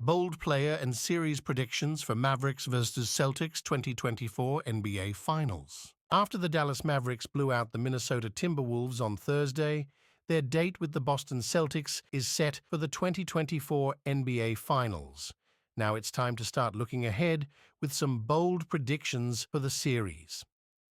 Bold player and series predictions for Mavericks vs. Celtics 2024 NBA Finals. After the Dallas Mavericks blew out the Minnesota Timberwolves on Thursday, their date with the Boston Celtics is set for the 2024 NBA Finals. Now it's time to start looking ahead with some bold predictions for the series.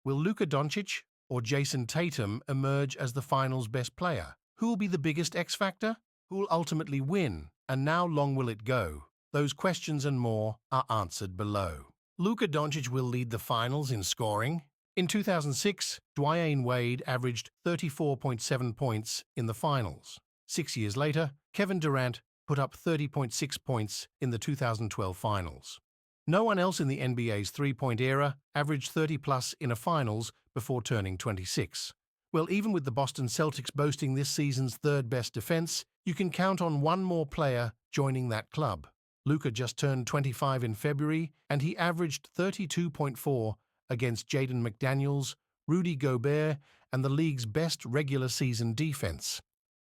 Will Luka Doncic or Jayson Tatum emerge as the finals' best player? Who will be the biggest X factor? Who will ultimately win? And how long will it go? Those questions and more are answered below. Luka Doncic will lead the finals in scoring. In 2006, Dwyane Wade averaged 34.7 points in the finals. 6 years later, Kevin Durant put up 30.6 points in the 2012 finals. No one else in the NBA's three-point era averaged 30-plus in a finals before turning 26. Well, even with the Boston Celtics boasting this season's third-best defense, you can count on one more player joining that club. Luka just turned 25 in February, and he averaged 32.4 against Jaden McDaniels, Rudy Gobert, and the league's best regular season defense.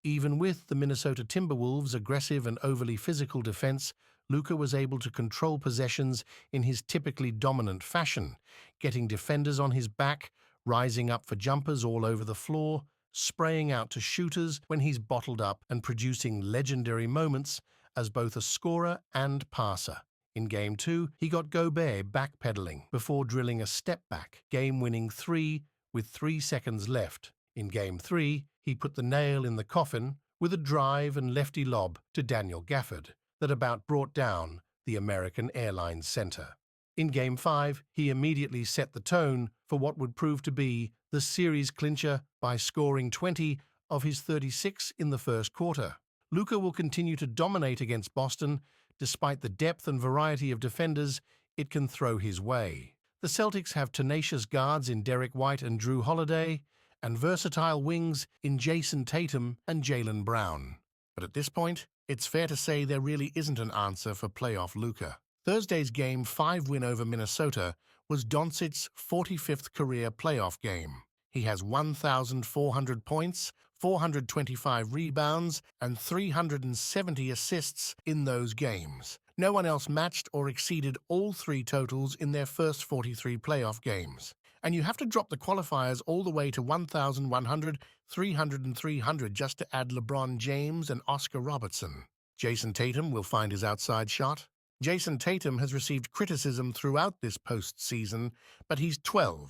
Even with the Minnesota Timberwolves' aggressive and overly physical defense, Luka was able to control possessions in his typically dominant fashion, getting defenders on his back, rising up for jumpers all over the floor, spraying out to shooters when he's bottled up, and producing legendary moments as both a scorer and passer. In Game 2, he got Gobert backpedaling before drilling a step-back, game-winning three with 3 seconds left. In Game 3, he put the nail in the coffin with a drive and lefty lob to Daniel Gafford that about brought down the American Airlines center. In Game 5, he immediately set the tone for what would prove to be the series clincher by scoring 20 of his 36 in the first quarter. Luka will continue to dominate against Boston, despite the depth and variety of defenders it can throw his way. The Celtics have tenacious guards in Dereck White and Drew Holiday, and versatile wings in Jayson Tatum and Jaylen Brown. But at this point, it's fair to say there really isn't an answer for playoff Luka. Thursday's Game 5 win over Minnesota was Doncic's 45th career playoff game. He has 1,400 points, 425 rebounds, and 370 assists in those games. No one else matched or exceeded all three totals in their first 43 playoff games. And you have to drop the qualifiers all the way to 1,100, 300, and 300 just to add LeBron James and Oscar Robertson. Jayson Tatum will find his outside shot. Jayson Tatum has received criticism throughout this postseason, but he's 12-2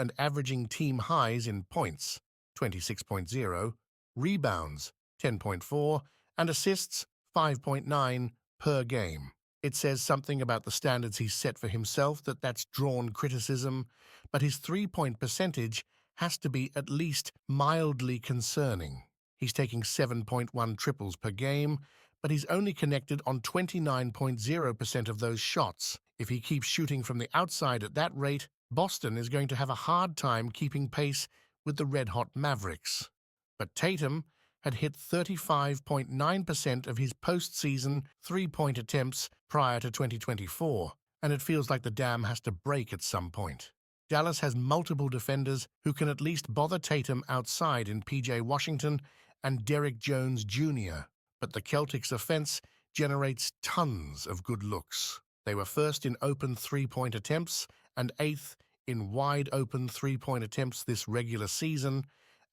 and averaging team highs in points, 26.0, rebounds, 10.4, and assists, 5.9 per game. It says something about the standards he's set for himself that's drawn criticism, but his three-point percentage has to be at least mildly concerning. He's taking 7.1 triples per game, but he's only connected on 29.0% of those shots. If he keeps shooting from the outside at that rate, Boston is going to have a hard time keeping pace with the red-hot Mavericks. But Tatum had hit 35.9% of his postseason three-point attempts prior to 2024, and it feels like the dam has to break at some point. Dallas has multiple defenders who can at least bother Tatum outside in P.J. Washington and Derrick Jones Jr., but the Celtics' offense generates tons of good looks. They were first in open three-point attempts and 8th in wide-open three-point attempts this regular season,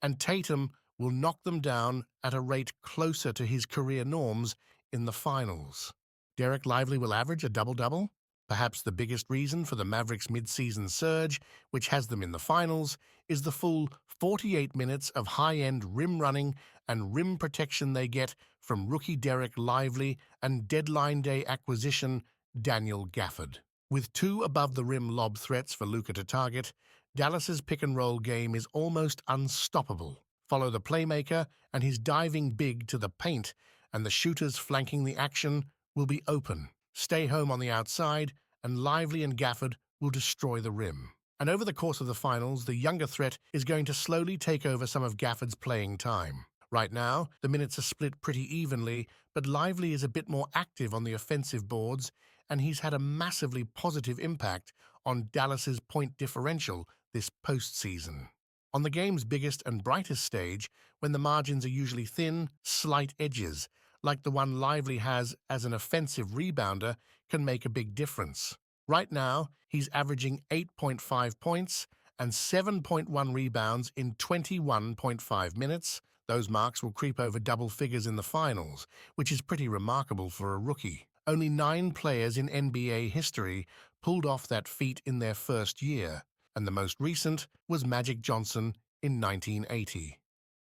and Tatum will knock them down at a rate closer to his career norms in the finals. Dereck Lively will average a double-double. Perhaps the biggest reason for the Mavericks' mid-season surge, which has them in the finals, is the full 48 minutes of high-end rim running and rim protection they get from rookie Dereck Lively and deadline day acquisition Daniel Gafford. With 2 above-the-rim lob threats for Luka to target, Dallas's pick-and-roll game is almost unstoppable. Follow the playmaker and his diving big to the paint, and the shooters flanking the action will be open. Stay home on the outside, and Lively and Gafford will destroy the rim. And over the course of the finals, the younger threat is going to slowly take over some of Gafford's playing time. Right now, the minutes are split pretty evenly, but Lively is a bit more active on the offensive boards, and he's had a massively positive impact on Dallas's point differential this postseason. On the game's biggest and brightest stage, when the margins are usually thin, slight edges, like the one Lively has as an offensive rebounder, can make a big difference. Right now, he's averaging 8.5 points and 7.1 rebounds in 21.5 minutes. Those marks will creep over double figures in the finals, which is pretty remarkable for a rookie. Only 9 players in NBA history pulled off that feat in their first year, and the most recent was Magic Johnson in 1980.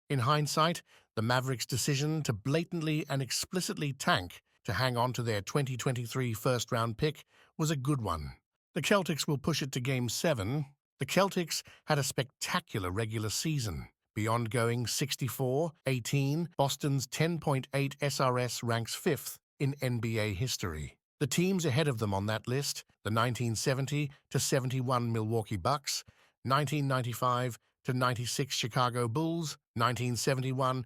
In hindsight, the Mavericks' decision to blatantly and explicitly tank to hang on to their 2023 first-round pick was a good one. The Celtics will push it to Game 7. The Celtics had a spectacular regular season. Beyond going 64-18, Boston's 10.8 SRS ranks 5th in NBA history. The teams ahead of them on that list, the 1970-71 Milwaukee Bucks, 1995-96 Chicago Bulls, 1971-72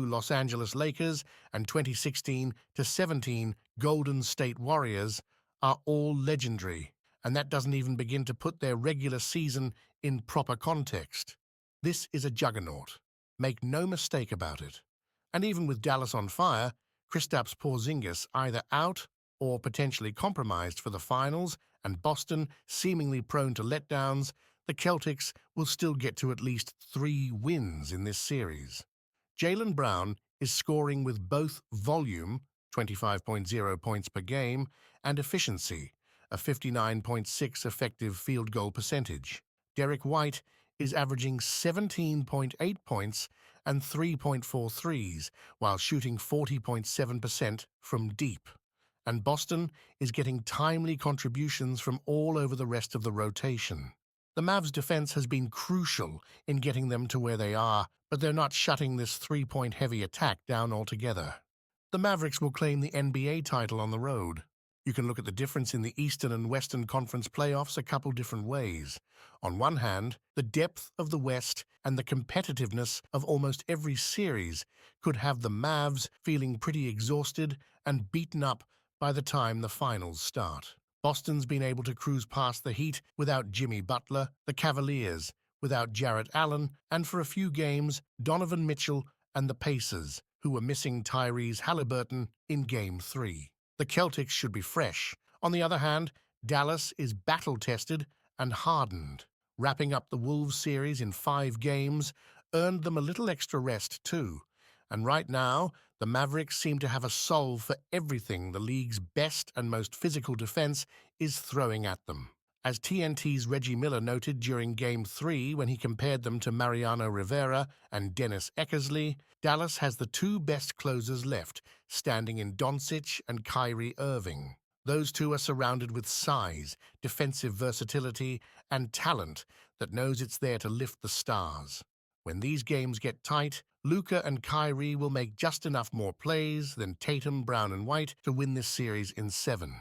Los Angeles Lakers, and 2016-17 Golden State Warriors, are all legendary, and that doesn't even begin to put their regular season in proper context. This is a juggernaut. Make no mistake about it. And even with Dallas on fire, Kristaps Porzingis either out or potentially compromised for the finals, and Boston seemingly prone to letdowns, the Celtics will still get to at least 3 wins in this series. Jaylen Brown is scoring with both volume, 25.0 points per game, and efficiency, a 59.6 effective field goal percentage. Dereck White is averaging 17.8 points and 3.4 threes, while shooting 40.7% from deep. And Boston is getting timely contributions from all over the rest of the rotation. The Mavs' defense has been crucial in getting them to where they are, but they're not shutting this 3-point heavy attack down altogether. The Mavericks will claim the NBA title on the road. You can look at the difference in the Eastern and Western Conference playoffs a couple different ways. On one hand, the depth of the West and the competitiveness of almost every series could have the Mavs feeling pretty exhausted and beaten up by the time the finals start. Boston's been able to cruise past the Heat without Jimmy Butler, the Cavaliers without Jarrett Allen, and for a few games, Donovan Mitchell and the Pacers, who were missing Tyrese Halliburton in Game 3. The Celtics should be fresh. On the other hand, Dallas is battle-tested and hardened. Wrapping up the Wolves series in 5 games earned them a little extra rest too. And right now, the Mavericks seem to have a solve for everything the league's best and most physical defense is throwing at them. As TNT's Reggie Miller noted during Game 3 when he compared them to Mariano Rivera and Dennis Eckersley, Dallas has the 2 best closers left, standing in Doncic and Kyrie Irving. Those two are surrounded with size, defensive versatility, and talent that knows it's there to lift the stars. When these games get tight, Luka and Kyrie will make just enough more plays than Tatum, Brown, and White to win this series in 7.